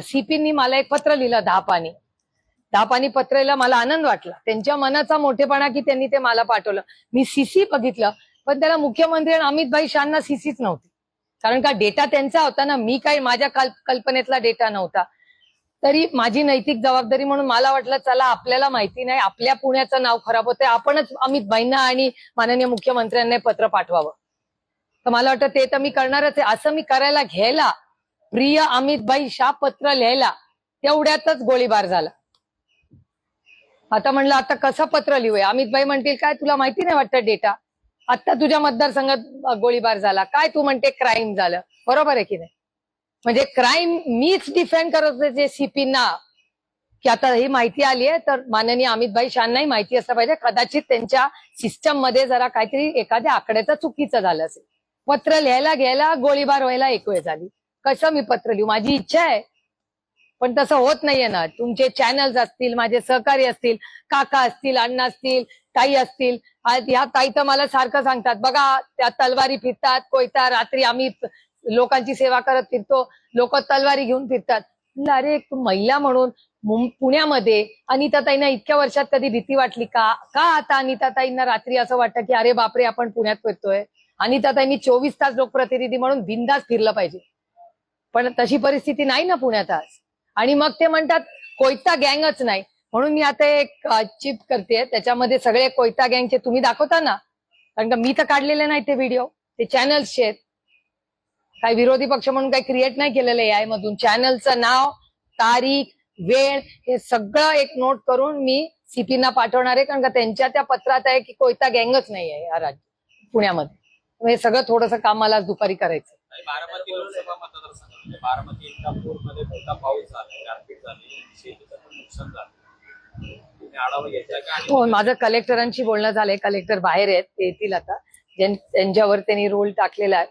सीपींनी मला एक पत्र लिहिलं 10 पानी. 10 पानी पत्र लिहिलं, मला आनंद वाटला. त्यांच्या मनाचा मोठेपणा की त्यांनी ते मला पाठवलं. मी सीसी बघितलं, पण त्याला मुख्यमंत्री आणि अमित भाई शाहना सीसीच नव्हती. कारण का डेटा त्यांचा होता ना, मी काही माझ्या कल्पनेतला डेटा नव्हता. तरी माझी नैतिक जबाबदारी म्हणून मला वाटलं चला आपल्याला माहिती नाही, आपल्या पुण्याचं नाव खराब होतंय, आपणच अमित भाईंना आणि माननीय मुख्यमंत्र्यांना पत्र पाठवावं. तर मला वाटतं ते तर मी करणारच आहे. असं मी करायला घ्यायला, प्रिय अमित भाई शाह पत्र लिहायला, तेवढ्यातच गोळीबार झाला. आता म्हणलं आता कसं पत्र लिहूया. अमित भाई म्हणतील काय तुला माहिती नाही वाटतं डेटा, आता तुझ्या मतदारसंघात गोळीबार झाला, काय तू म्हणते क्राईम झालं. बरोबर आहे की नाही. म्हणजे क्राईम मीच डिफेंड करत होते सीपींना की आता ही माहिती आली आहे तर माननीय अमित भाई शाहनाही माहिती असलं पाहिजे, कदाचित त्यांच्या सिस्टम मध्ये जरा काहीतरी एखाद्या आकड्याचं चुकीचं झालं असेल. पत्र लिहायला घ्यायला गोळीबार व्हायला एक वेळ झाली. कसं मी पत्र लिहू, माझी इच्छा आहे पण तसं होत नाहीये ना. तुमचे चॅनल्स असतील, माझे सहकारी असतील, काका असतील, अण्णा असतील, ताई असतील, ह्या ताई तर मला सारखं सांगतात बघा त्या तलवारी फिरतात, कोयता रात्री आम्ही लोकांची सेवा करत फिरतो, लोक तलवारी घेऊन फिरतात. अरे तू महिला म्हणून पुण्यामध्ये अनिताताईंना इतक्या वर्षात कधी भीती वाटली का? का आता अनिताताईंना रात्री असं वाटतं की अरे बापरे आपण पुण्यात फिरतोय. अनिताताईंनी 24 तास लोकप्रतिनिधी म्हणून बिनधास्त फिरलं पाहिजे, पण तशी परिस्थिती नाही ना पुण्यात आज. आणि मग ते म्हणतात कोयता गँगच नाही, म्हणून मी आता एक चिप करते, त्याच्यामध्ये सगळे कोयता गँगचे तुम्ही दाखवता ना, कारण का मी तर काढलेले नाही ते व्हिडिओ, ते चॅनल्सचे आहेत. काही विरोधी पक्ष म्हणून काही क्रिएट नाही केलेलं एआय मधून. चॅनलचं नाव, तारीख, वेळ हे सगळं एक नोट करून मी सीपीना पाठवणार आहे, कारण का त्यांच्या त्या पत्रात आहे की कोयता गँगच नाही आहे या राज्य पुण्यामध्ये. हे सगळं थोडंसं काम मला दुपारी करायचं. बारामती लोकसभा मतदारसंघ बारामती इंदापूरमध्ये मोठा पाऊस झाला, गारपीट झाली, शेतीचं पण नुकसान झालं. आढावा घेतला का? हो, माझं कलेक्टरांशी बोलणं झालंय. कलेक्टर बाहेर आहेत, ते येतील आता. त्यांच्यावर त्यांनी रोल टाकलेला आहे.